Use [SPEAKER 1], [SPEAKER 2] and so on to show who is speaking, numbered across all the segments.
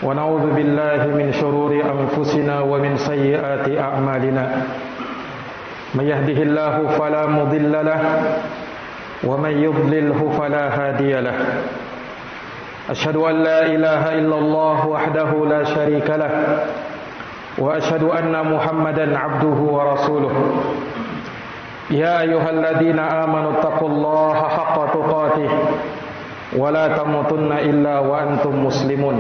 [SPEAKER 1] ونعوذ بالله من شرور أنفسنا ومن سيئات أعمالنا من يهده الله فلا مضل له ومن يضلله فلا هادي له أشهد أن لا إله إلا الله وحده لا شريك له وأشهد أن محمدا عبده ورسوله يا أيها الذين آمنوا اتقوا الله حق تقاته ولا تموتن إلا وأنتم مسلمون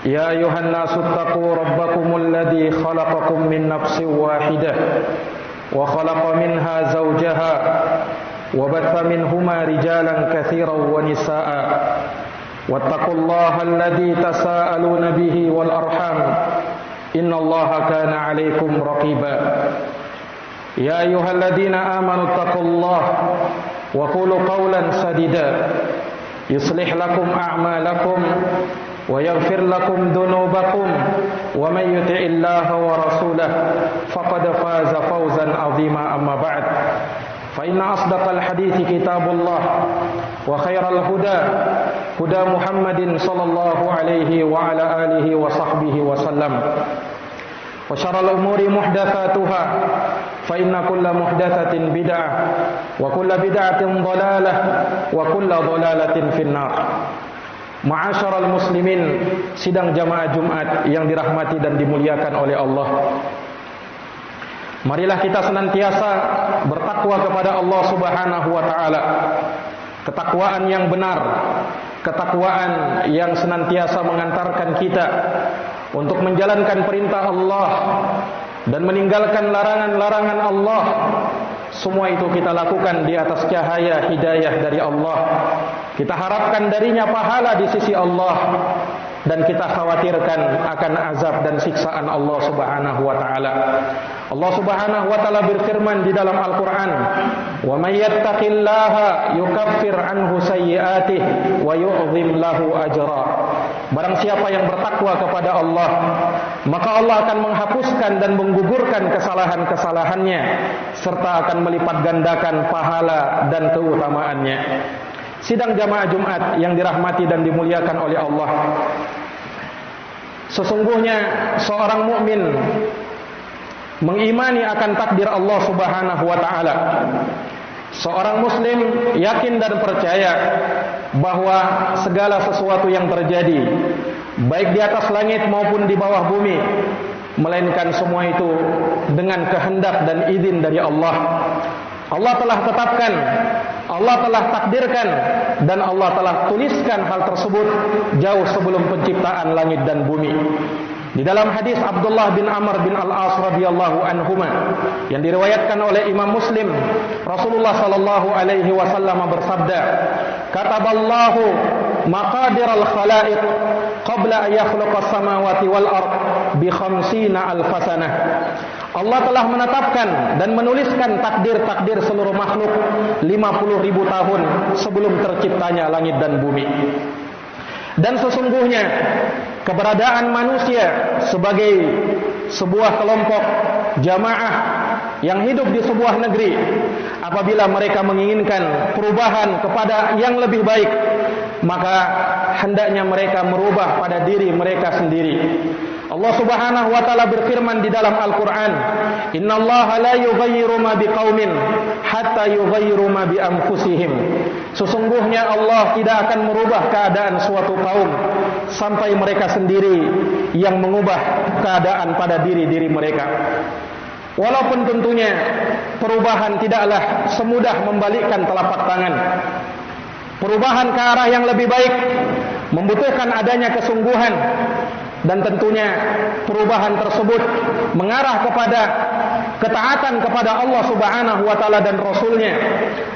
[SPEAKER 1] يا أيها الناس اتقوا ربكم الذي خلقكم من نفس واحدة وخلق منها زوجها وبث منهما رجالا كثيرا ونساء واتقوا الله الذي تساءلون به والأرحام إن الله كان عليكم رقيبا يا أيها الذين آمنوا اتقوا الله وقولوا قولا سديدا يصلح لكم أعمالكم ويغفر لكم ذنوبكم ومن يطع الله ورسوله فقد فاز فوزا عظيما أما بعد فإن أصدق الحديث كتاب الله وخير الهدى هدى محمد صلى الله عليه وعلى آله وصحبه وسلم وشر الأمور محدثاتها فإن كل محدثة بدعة وكل بدعة ضلالة وكل ضلالة في النار. Ma'asyiral muslimin, sidang jamaah Jumat yang dirahmati dan dimuliakan oleh Allah. Marilah kita senantiasa bertakwa kepada Allah Subhanahu wa taala. Ketakwaan yang benar, ketakwaan yang senantiasa mengantarkan kita untuk menjalankan perintah Allah dan meninggalkan larangan-larangan Allah. Semua itu kita lakukan di atas cahaya hidayah dari Allah. Kita harapkan darinya pahala di sisi Allah, dan kita khawatirkan akan azab dan siksaan Allah Subhanahu wa taala. Allah Subhanahu wa taala berfirman di dalam Al-Qur'an, "Wa may yattaqillaha yukaffir anhu sayyi'atihi wa yu'dhim lahu ajra." Barang siapa yang bertakwa kepada Allah, maka Allah akan menghapuskan dan menggugurkan kesalahan-kesalahannya serta akan melipat gandakan pahala dan keutamaannya. Sidang jamaah Jumat yang dirahmati dan dimuliakan oleh Allah. Sesungguhnya seorang mukmin mengimani akan takdir Allah Subhanahu wa taala. Seorang muslim yakin dan percaya bahwa segala sesuatu yang terjadi, baik di atas langit maupun di bawah bumi, melainkan semua itu dengan kehendak dan izin dari Allah. Allah telah tetapkan, Allah telah takdirkan, dan Allah telah tuliskan hal tersebut jauh sebelum penciptaan langit dan bumi. Di dalam hadis Abdullah bin Amr bin Al-As radhiyallahu anhuma yang diriwayatkan oleh Imam Muslim, Rasulullah sallallahu alaihi wasallam bersabda, "Kataballahu maqadiral khalaiq qabla an yakhluqas samawati wal ard bi 50 alf sanah." Allah telah menetapkan dan menuliskan takdir-takdir seluruh makhluk 50.000 tahun sebelum terciptanya langit dan bumi. Dan sesungguhnya keberadaan manusia sebagai sebuah kelompok jamaah yang hidup di sebuah negeri, apabila mereka menginginkan perubahan kepada yang lebih baik, maka hendaknya mereka merubah pada diri mereka sendiri. Allah Subhanahu wa taala berfirman di dalam Al-Qur'an, "Innallaha la yughayyiru ma biqaumin hatta yughayyiru ma bi anfusihim." Sesungguhnya Allah tidak akan merubah keadaan suatu kaum sampai mereka sendiri yang mengubah keadaan pada diri-diri mereka. Walaupun tentunya perubahan tidaklah semudah membalikkan telapak tangan. Perubahan ke arah yang lebih baik membutuhkan adanya kesungguhan, dan tentunya perubahan tersebut mengarah kepada ketaatan kepada Allah Subhanahu wa taala dan Rasulnya.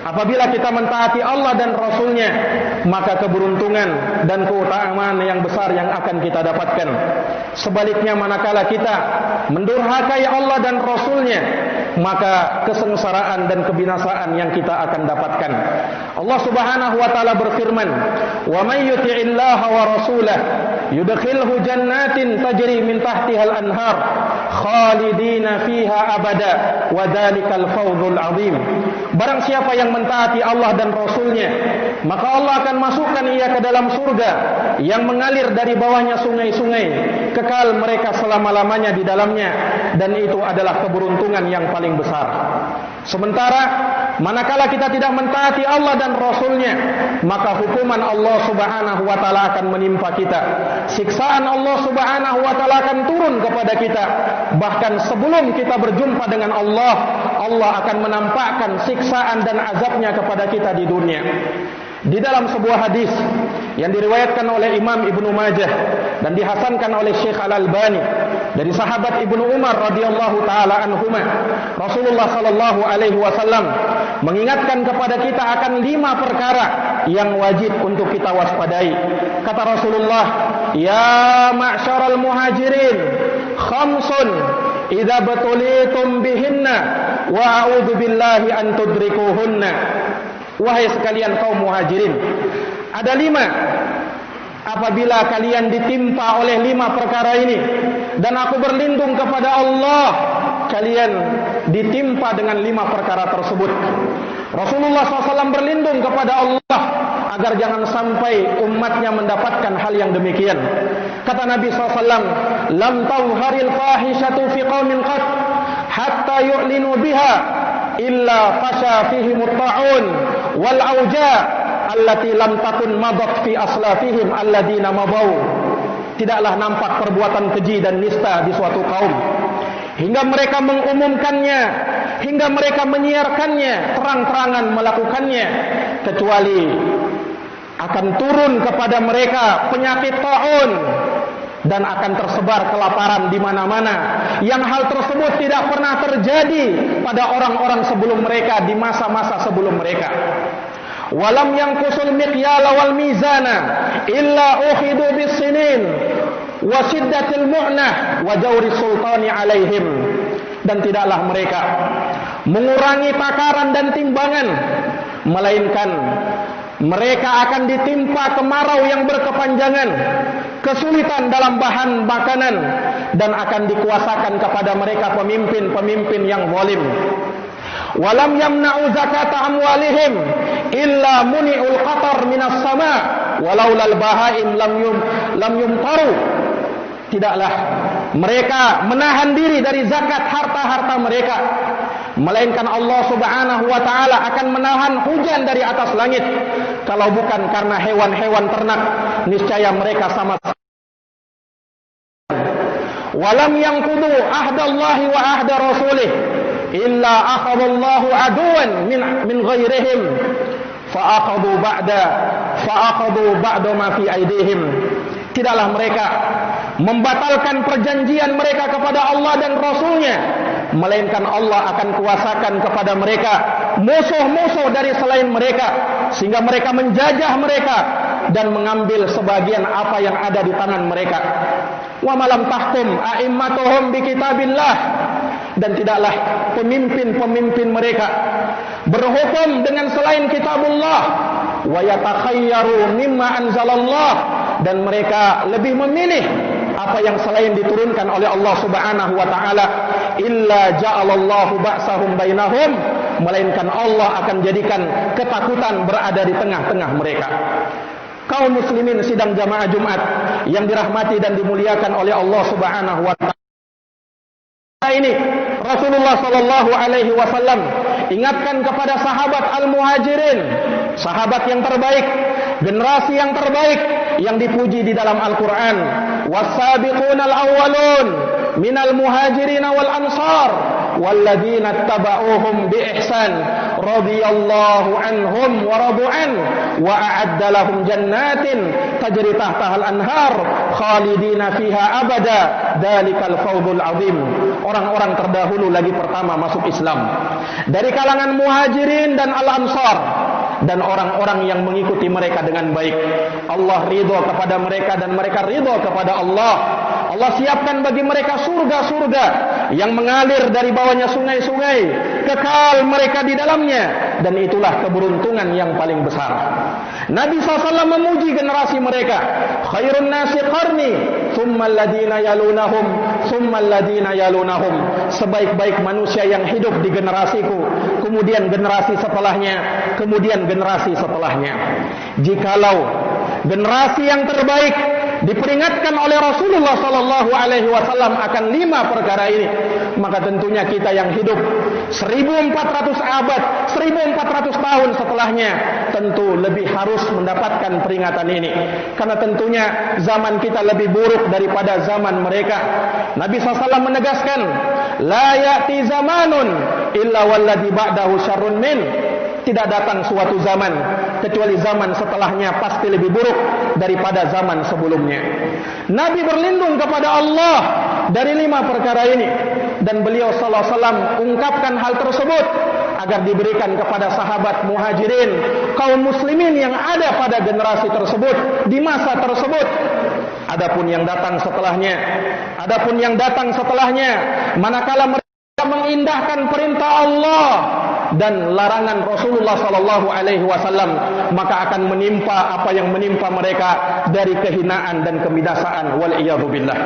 [SPEAKER 1] Apabila kita mentaati Allah dan Rasulnya, maka keberuntungan dan keutamaan yang besar yang akan kita dapatkan. Sebaliknya, manakala kita mendurhakai Allah dan Rasulnya, maka kesengsaraan dan kebinasaan yang kita akan dapatkan. Allah Subhanahu wa taala berfirman, "Wa may yuti'illaha wa rasulahu yudkhilhu jannatin tajri min tahtihal anhar khalidina fiha abada wa dzalikal fawzul azim. Barang siapa yang mentaati Allah dan Rasulnya, maka Allah akan masukkan ia ke dalam surga yang mengalir dari bawahnya sungai-sungai, kekal mereka selama-lamanya di dalamnya, dan itu adalah keberuntungan yang paling besar. Sementara manakala kita tidak mentaati Allah dan Rasulnya, maka hukuman Allah subhanahu wa ta'ala akan menimpa kita. Siksaan Allah subhanahu wa ta'ala akan turun kepada kita. Bahkan sebelum kita berjumpa dengan Allah, Allah akan menampakkan siksaan dan azabnya kepada kita di dunia. Di dalam sebuah hadis yang diriwayatkan oleh Imam Ibnu Majah dan dihasankan oleh Syekh Al-Albani dari sahabat Ibnu Umar radhiyallahu taala anhuma, Rasulullah sallallahu alaihi wasallam mengingatkan kepada kita akan 5 perkara yang wajib untuk kita waspadai. Kata Rasulullah, "Ya ma'syaral muhajirin, khamsun idza batulitum bihinna wa a'udzu billahi an tudrikuhunna." Wahai sekalian kaum muhajirin, ada 5 apabila kalian ditimpa oleh 5 perkara ini, dan aku berlindung kepada Allah kalian ditimpa dengan 5 perkara tersebut. Rasulullah SAW berlindung kepada Allah agar jangan sampai umatnya mendapatkan hal yang demikian. Kata Nabi SAW, "Lam tawharil fahishatu fi qaumin qat hatta yu'linu biha illa fasha fihim at-ta'un wal auja allati lam takun madat fi aslafihim alladina mabau." Tidaklah nampak perbuatan keji dan nista di suatu kaum hingga mereka mengumumkannya, hingga mereka menyiarkannya, terang-terangan melakukannya, kecuali akan turun kepada mereka penyakit ta'un dan akan tersebar kelaparan di mana-mana, yang hal tersebut tidak pernah terjadi pada orang-orang sebelum mereka di masa-masa sebelum mereka. Walam yanqusul miqyala wal mizana illa ukhidu bis-sinin wa shiddatil mu'nah wa jawri sultani alaihim. Dan tidaklah mereka mengurangi takaran dan timbangan, melainkan mereka akan ditimpa kemarau yang berkepanjangan, kesulitan dalam bahan makanan, dan akan dikuasakan kepada mereka pemimpin-pemimpin yang zalim. Walam yamna'u zakata amwalihim illa muni'ul qatar minas sama walaulal bahaim lam yumtaru. Tidaklah mereka menahan diri dari zakat harta-harta mereka, melainkan Allah subhanahu wa ta'ala akan menahan hujan dari atas langit. Kalau bukan karena hewan-hewan ternak, niscaya mereka sama. Walam yanqudu ahdallahi wa ahda rasulih illa akhadallahu aduwan min ghairihim fa'aqadu ba'da ma fi aidihim. Tidaklah mereka membatalkan perjanjian mereka kepada Allah dan Rasulnya, melainkan Allah akan kuasakan kepada mereka musuh-musuh dari selain mereka, sehingga mereka menjajah mereka dan mengambil sebagian apa yang ada di tangan mereka. Wa malam tahkum a'immatuhum bi kitabillah, dan tidaklah pemimpin-pemimpin mereka berhukum dengan selain kitabullah, wa yatakhayyaru mimma anzalallah, dan mereka lebih memilih apa yang selain diturunkan oleh Allah subhanahu wa ta'ala, illa ja'alallahu ba'sahum bainahum, melainkan Allah akan jadikan ketakutan berada di tengah-tengah mereka. Kaum muslimin sidang jamaah Jumat yang dirahmati dan dimuliakan oleh Allah subhanahu wa ta'ala, ini Rasulullah sallallahu alaihi wasallam ingatkan kepada sahabat al-muhajirin, sahabat yang terbaik, generasi yang terbaik yang dipuji di dalam Al-Quran. Was-sabiqunal awwalun minal muhajirin wal ansar walladzina tabauhum bi ihsan radhiyallahu anhum wa radu an wa a'adda lahum jannatin tajri tahtaha al-anhar khalidina fiha abada dzalikal fawzul azim. Orang-orang terdahulu lagi pertama masuk Islam dari kalangan muhajirin dan al-ansar, dan orang-orang yang mengikuti mereka dengan baik. Allah ridho kepada mereka dan mereka ridho kepada Allah. Allah siapkan bagi mereka surga-surga yang mengalir dari bawahnya sungai-sungai, kekal mereka di dalamnya, dan itulah keberuntungan yang paling besar. Nabi SAW memuji generasi mereka. Khairun nasi qarni tsummal ladzina yalunahum, tsummal ladzina yalunahum. Sebaik-baik manusia yang hidup di generasiku, kemudian generasi setelahnya, kemudian generasi setelahnya. Jikalau generasi yang terbaik diperingatkan oleh Rasulullah sallallahu alaihi wasallam akan 5 perkara ini, maka tentunya kita yang hidup 1400 abad, 1400 tahun setelahnya tentu lebih harus mendapatkan peringatan ini, karena tentunya zaman kita lebih buruk daripada zaman mereka. Nabi SAW menegaskan, la ya'ti zamanun illa walladhi ba'dahu syarrun min. Tidak datang suatu zaman kecuali zaman setelahnya pasti lebih buruk daripada zaman sebelumnya. Nabi berlindung kepada Allah dari 5 perkara ini, dan beliau sallallahu alaihi wasallam ungkapkan hal tersebut agar diberikan kepada sahabat muhajirin, kaum muslimin yang ada pada generasi tersebut di masa tersebut. Adapun yang datang setelahnya, manakala mereka mengindahkan perintah Allah dan larangan Rasulullah sallallahu alaihi wasallam, maka akan menimpa apa yang menimpa mereka dari kehinaan dan kebinasaan, wal iyadzu billah.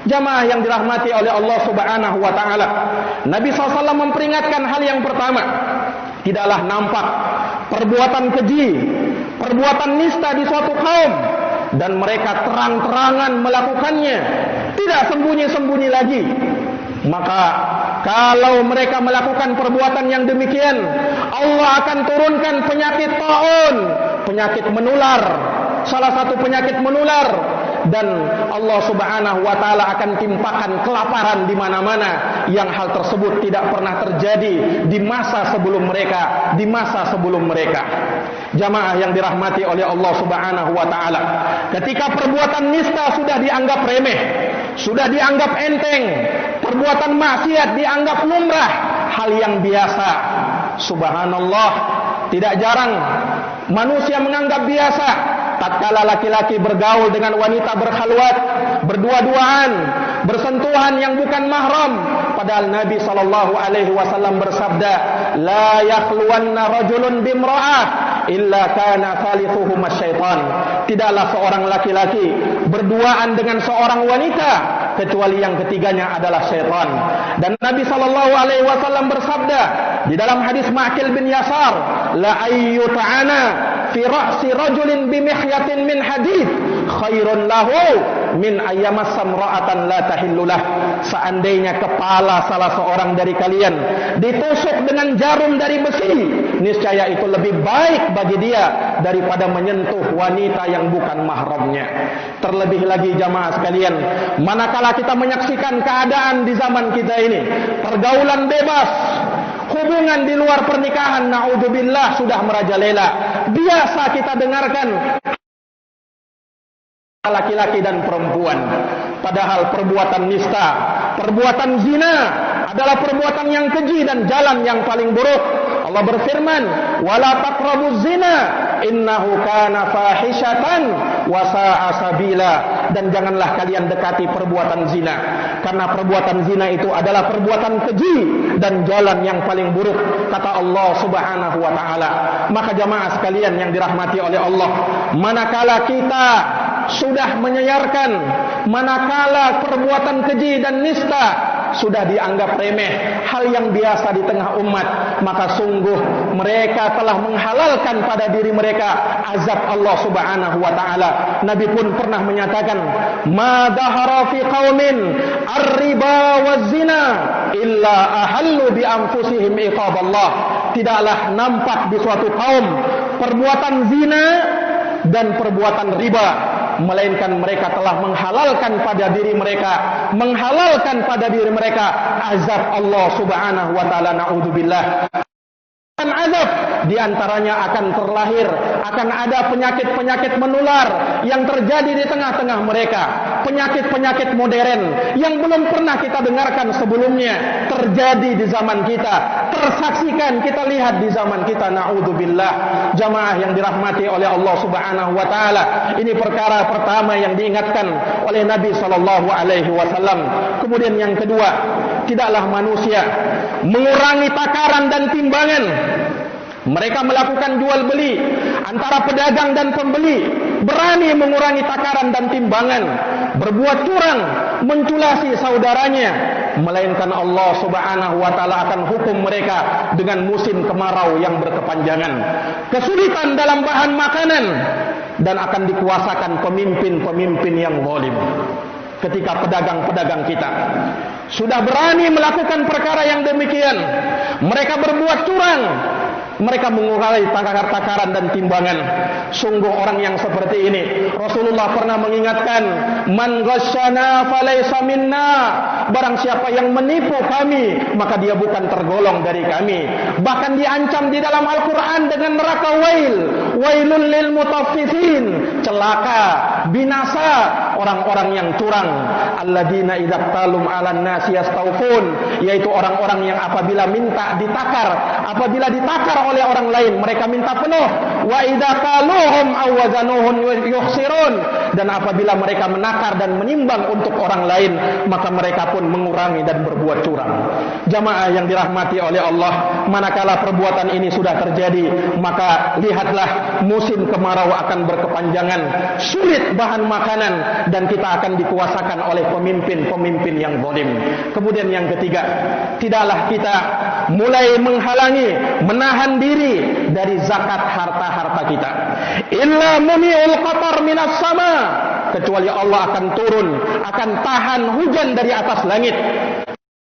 [SPEAKER 1] Jamaah yang dirahmati oleh Allah Subhanahu wa taala, Nabi SAW memperingatkan hal yang pertama, tidaklah nampak perbuatan keji, perbuatan nista di suatu kaum dan mereka terang-terangan melakukannya, tidak sembunyi-sembunyi lagi. Maka kalau mereka melakukan perbuatan yang demikian, Allah akan turunkan penyakit taun, penyakit menular, salah satu penyakit menular, dan Allah Subhanahu wa taala akan timpakan kelaparan di mana-mana yang hal tersebut tidak pernah terjadi di masa sebelum mereka. Jamaah yang dirahmati oleh Allah Subhanahu wa taala, ketika perbuatan nista sudah dianggap remeh, sudah dianggap enteng, perbuatan maksiat dianggap lumrah, hal yang biasa. Subhanallah, tidak jarang manusia menganggap biasa tatkala laki-laki bergaul dengan wanita berkhalwat, berdua-duaan, bersentuhan yang bukan mahram. Padahal Nabi sallallahu alaihi wasallam bersabda, la yakhluwanna rajulun bimra'ah illa kana thalithuhuma syaitan. Tidaklah seorang laki-laki berduaan dengan seorang wanita kecuali yang ketiganya adalah syaitan. Dan Nabi sallallahu alaihi wasallam bersabda di dalam hadis Ma'qil bin Yasar, la ayyuta'ana fi ra'si rajulin bimihyatin min hadid khairun lahu min ayyamassa imra'atan la tahillulah. Seandainya kepala salah seorang dari kalian ditusuk dengan jarum dari besi, niscaya itu lebih baik bagi dia daripada menyentuh wanita yang bukan mahramnya. Terlebih lagi jamaah sekalian, manakala kita menyaksikan keadaan di zaman kita ini, pergaulan bebas, hubungan di luar pernikahan, naudzubillah, sudah merajalela. Biasa kita dengarkan laki-laki dan perempuan. Padahal perbuatan nista, perbuatan zina adalah perbuatan yang keji dan jalan yang paling buruk. Allah berfirman, wala taqrabuz zina innahu kana fahishatan wa sa'a sabila. Dan janganlah kalian dekati perbuatan zina, karena perbuatan zina itu adalah perbuatan keji dan jalan yang paling buruk, kata Allah Subhanahu wa taala. Maka jamaah sekalian yang dirahmati oleh Allah, manakala kita sudah menyiarkan, manakala perbuatan keji dan nista sudah dianggap remeh, hal yang biasa di tengah umat, maka sungguh mereka telah menghalalkan pada diri mereka azab Allah Subhanahu wa taala. Nabi pun pernah menyatakan, ma dahara fi qaumin ar-riba waz-zina illa ahallu bi anfusihim iqaballah. Tidaklah nampak di suatu kaum perbuatan zina dan perbuatan riba, melainkan mereka telah menghalalkan pada diri mereka azab Allah Subhanahu wa taala, naudzubillah. Azab di antaranya akan terlahir, akan ada penyakit-penyakit menular yang terjadi di tengah-tengah mereka, penyakit-penyakit modern yang belum pernah kita dengarkan sebelumnya terjadi di zaman kita, tersaksikan kita lihat di zaman kita, naudzubillah. Jamaah yang dirahmati oleh Allah Subhanahu wa taala, ini perkara pertama yang diingatkan oleh Nabi sallallahu alaihi wasallam. Kemudian yang kedua, tidaklah manusia mengurangi takaran dan timbangan. Mereka melakukan jual beli antara pedagang dan pembeli. berani mengurangi takaran dan timbangan, berbuat curang, menculasi saudaranya, melainkan Allah Subhanahu wa taala akan hukum mereka dengan musim kemarau yang berkepanjangan, kesulitan dalam bahan makanan, dan akan dikuasakan pemimpin-pemimpin yang zalim. Ketika pedagang-pedagang kita sudah berani melakukan perkara yang demikian, mereka berbuat curang, mereka mengurangi takaran dan timbangan. Sungguh orang yang seperti ini, Rasulullah pernah mengingatkan, man ghasyana falaysa minna, barang siapa yang menipu kami, maka dia bukan tergolong dari kami. Bahkan diancam di dalam Al-Quran dengan neraka wailul lil mutaffifin, celaka, binasa orang-orang yang curang. Alladzina idza talum 'alan nasi yastawfun, yaitu orang-orang yang apabila minta ditakar, apabila ditakar oleh orang lain mereka minta penuh. Wa idza qaluhum aw wazanuhum yukhsirun, dan apabila mereka menakar dan menimbang untuk orang lain maka mereka pun mengurangi dan berbuat curang. Jamaah yang dirahmati oleh Allah, manakala perbuatan ini sudah terjadi, maka lihatlah musim kemarau akan berkepanjangan, sulit bahan makanan, dan kita akan dikuasakan oleh pemimpin-pemimpin yang zalim. Kemudian yang ketiga, tidaklah kita mulai menghalangi, menahan diri dari zakat harta-harta kita. Illa mumi'ul qatar minas sama, kecuali Allah akan turun, akan tahan hujan dari atas langit.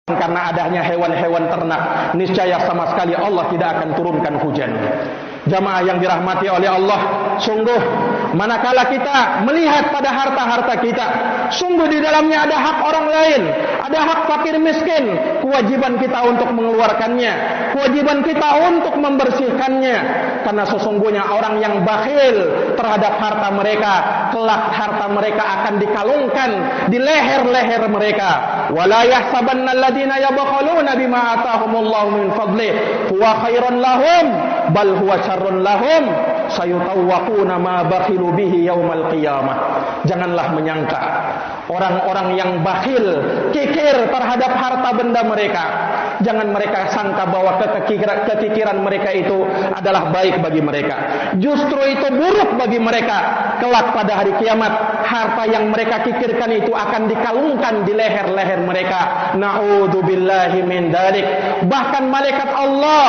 [SPEAKER 1] Karena adanya hewan-hewan ternak, niscaya sama sekali Allah tidak akan turunkan hujan. Jamaah yang dirahmati oleh Allah, sungguh manakala kita melihat pada harta-harta kita, sungguh di dalamnya ada hak orang lain, ada hak fakir miskin, kewajiban kita untuk mengeluarkannya, kewajiban kita untuk membersihkannya. Karena sesungguhnya orang yang bakhil terhadap harta mereka, kelak harta mereka akan dikalungkan di leher-leher mereka. Wala yahsabanna alladziina yabkhaluna bima ataahumullahu min fadlihi huwa khairan lahum bal huwa syarrun lahum sayutawwaquna ma bakhilu bihi yaumal qiyamah. Janganlah menyangka orang-orang yang bakhil, kikir terhadap harta benda mereka, jangan mereka sangka bahwa kekikiran mereka itu adalah baik bagi mereka. Justru itu buruk bagi mereka. Kelak pada hari kiamat, harta yang mereka kikirkan itu akan dikalungkan di leher-leher mereka. Na'udzubillahi min dzalik. Bahkan malaikat Allah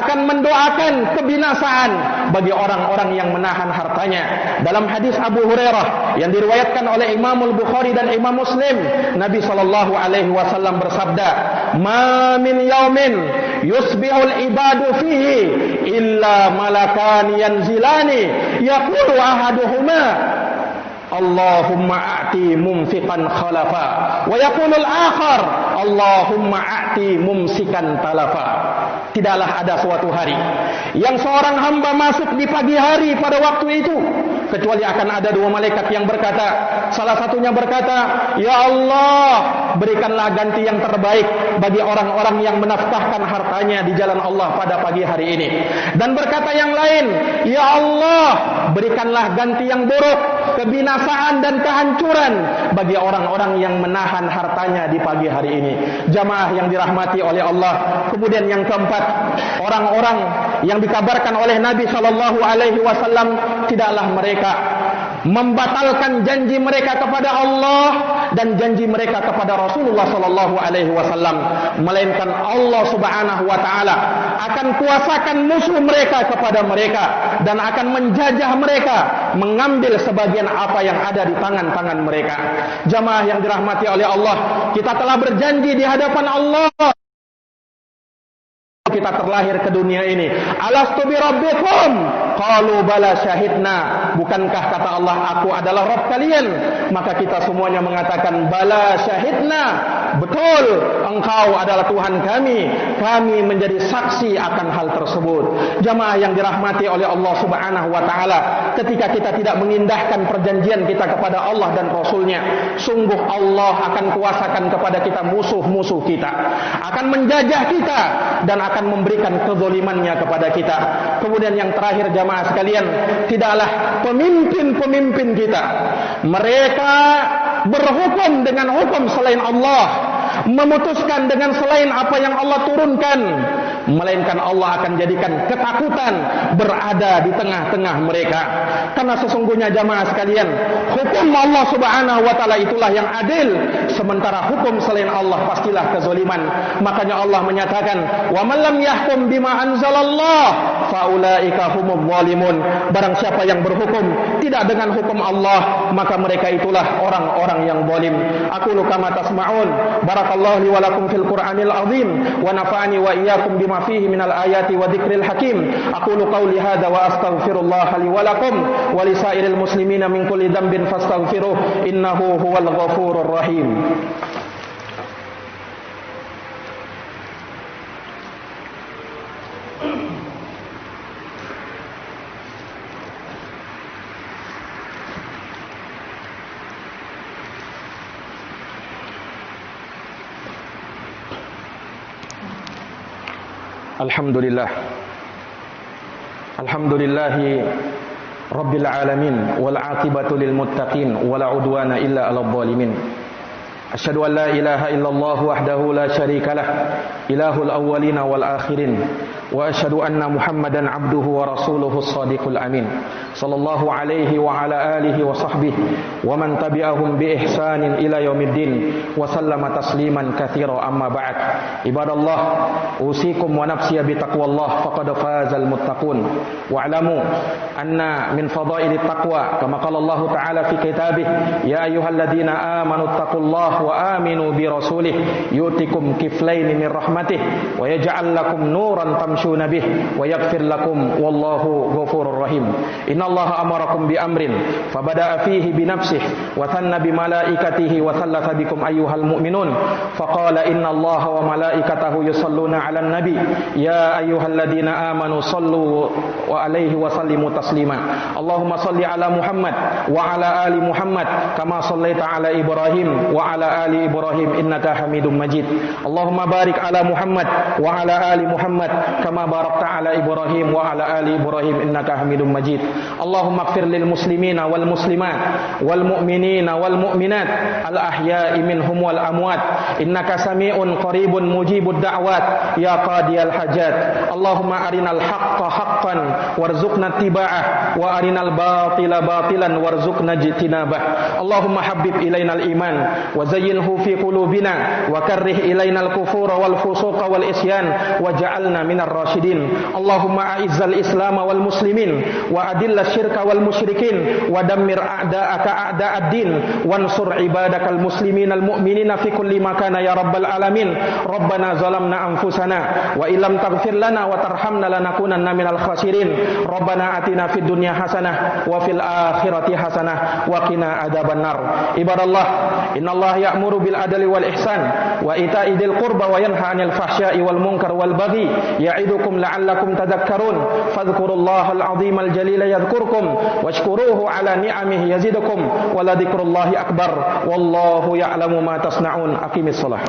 [SPEAKER 1] akan mendoakan kebinasaan bagi orang-orang yang menahan hartanya. Dalam hadis Abu Hurairah yang diriwayatkan oleh Imam Al-Bukhari dan Imam Muslim, Nabi sallallahu alaihi wasallam bersabda, "Ma min yaumin yusbihul ibadu fihi illa malakan yanzilani yaqulu ahaduhuma Allahumma a'ti mumfiqan khalafa wa yaqulu al-akhar Allahumma a'ti mumsikan talafa." Tidaklah ada suatu hari yang seorang hamba masuk di pagi hari pada waktu itu, kecuali akan ada dua malaikat yang berkata, salah satunya berkata, "Ya Allah, berikanlah ganti yang terbaik bagi orang-orang yang menafkahkan hartanya di jalan Allah pada pagi hari ini." Dan berkata yang lain, "Ya Allah, berikanlah ganti yang buruk, kebinasaan dan kehancuran bagi orang-orang yang menahan hartanya di pagi hari ini." Jamaah yang dirahmati oleh Allah. Kemudian yang keempat, orang-orang yang dikabarkan oleh Nabi sallallahu alaihi wasallam, tidaklah mereka membatalkan janji mereka kepada Allah dan janji mereka kepada Rasulullah sallallahu alaihi wasallam, melainkan Allah Subhanahu wa taala akan kuasakan musuh mereka kepada mereka dan akan menjajah mereka, mengambil sebagian apa yang ada di tangan-tangan mereka. Jamaah yang dirahmati oleh Allah, kita telah berjanji di hadapan Allah kita terlahir ke dunia ini. Alastu bi rabbikum? Qalu bala syahidna. Bukankah kata Allah, aku adalah Rabb kalian? Maka kita semuanya mengatakan bala syahidna. Betul, engkau adalah Tuhan kami. Kami menjadi saksi akan hal tersebut. Jamaah yang dirahmati oleh Allah Subhanahu wa taala, ketika kita tidak mengindahkan perjanjian kita kepada Allah dan Rasulnya, sungguh Allah akan kuasakan kepada kita musuh-musuh kita, akan menjajah kita dan akan memberikan kezalimannya kepada kita. Kemudian yang terakhir jamaah sekalian, tidaklah pemimpin-pemimpin kita mereka berhukum dengan hukum selain Allah, memutuskan dengan selain apa yang Allah turunkan, melainkan Allah akan jadikan ketakutan berada di tengah-tengah mereka. Karena sesungguhnya jamaah sekalian, hukum Allah Subhanahu wa taala itulah yang adil, sementara hukum selain Allah pastilah kezaliman. Makanya Allah menyatakan, "Wa man lam yahkum bima anzalallah faulaika humudz zalimun." Barang siapa yang berhukum tidak dengan hukum Allah, maka mereka itulah orang-orang yang zalim. Aqulu kama tasma'un. Barakallahu li wa lakum fil Qur'anil azim wa nafa'ani wa iyyakum bima fihi minal ayati wa dzikril hakim. Aqulu qawli hadza wa astaghfirullah li wa lakum wa li sairil muslimina min kulli dhanbin fastaghfiruh innahu huwal ghafurur rahim. Alhamdulillah. Alhamdulillahi Rabbil alamin wal aqibatu lil muttaqin wala udwana illa 'alal zalimin. Asyhadu an la ilaha illallah wahdahu la syarikalah ilahul awwalin wal akhirin wa asyhadu anna Muhammadan abduhu wa rasuluhu shadiqul amin sallallahu alaihi wa ala alihi wa sahbihi wa man tabi'ahum bi ihsanin ila yaumiddin wa sallama tasliman katsira amma ba'd. Ibadallah, usikum wa nafsi bi taqwallah faqad fazal muttaqun wa alamu anna min fadailit taqwa kama qala Allah ta'ala fi kitabih ya ayyuhalladzina amanu taqullaha wa aminu bi rasulih yu'tikum kiflaini min rahmatih wa yaj'al lakum nuran tamshuna bih wa yaghfir lakum wallahu ghafurur rahim. Innallaha amarakum bi amrin fabada'a fihi bi nafsihi wa thanna bi malaikatihi wa thalatha bikum ayyuhal mu'minun faqala innallaha wa malaikatahu yusalluna 'alan nabi ya ayyuhalladzina amanu sallu wa alaihi wa sallimu taslima. Allahumma salli ala Muhammad wa ala ali Muhammad kama sallaita ala Ibrahim wa ala ali Ibrahim innaka Hamidum Majid. Allahumma barik ala Muhammad wa ala ali Muhammad kama barakta ala Ibrahim wa ala ali Ibrahim innaka Hamidum Majid. Allahumma ighfir lil muslimina wal muslimat wal mu'minina wal mu'minat al ahya'i minhum wal amwat innaka sami'un qaribun mujibud da'wat ya qadiyal hajat. Allahumma arinal haqqa haqqan warzuqna ittiba'ah wa arinal batila batilan warzuqna ijtinabah. Allahumma habbib ilainal iman wa zayyinhu fi qulubina wa karrih ilainal kufura wal fusuqa wal isyan waj'alna minar rasyidin. Allahumma a'izzal islam wal muslimin wa adillash syirka wal musyrikin wa dammir a'da'aka a'da'ad-din wansur ibadakal musliminal mu'minina fi kulli makana ya rabbal alamin. Rabbana zalamna anfusana wa illam taghfir lana wa tarhamna lanakunanna minal khasirin. Rabbana atina fid dunya hasanah wa fil akhirati hasanah wa qina adzabannar. Ibadallah, innallaha ya'muru bil adli wal ihsan wa ita'i dzil qurba wa yanha 'anil fahsya'i wal munkar wal baghi ya'idukum la'allakum tadhakkarun. Fadhkurullahal 'azimal jalila yadhkurkum washkuruhu 'ala ni'amihi yazidukum wa la dzikrullahi akbar wallahu ya'lamu ma tasna'un. Aqimis shalah.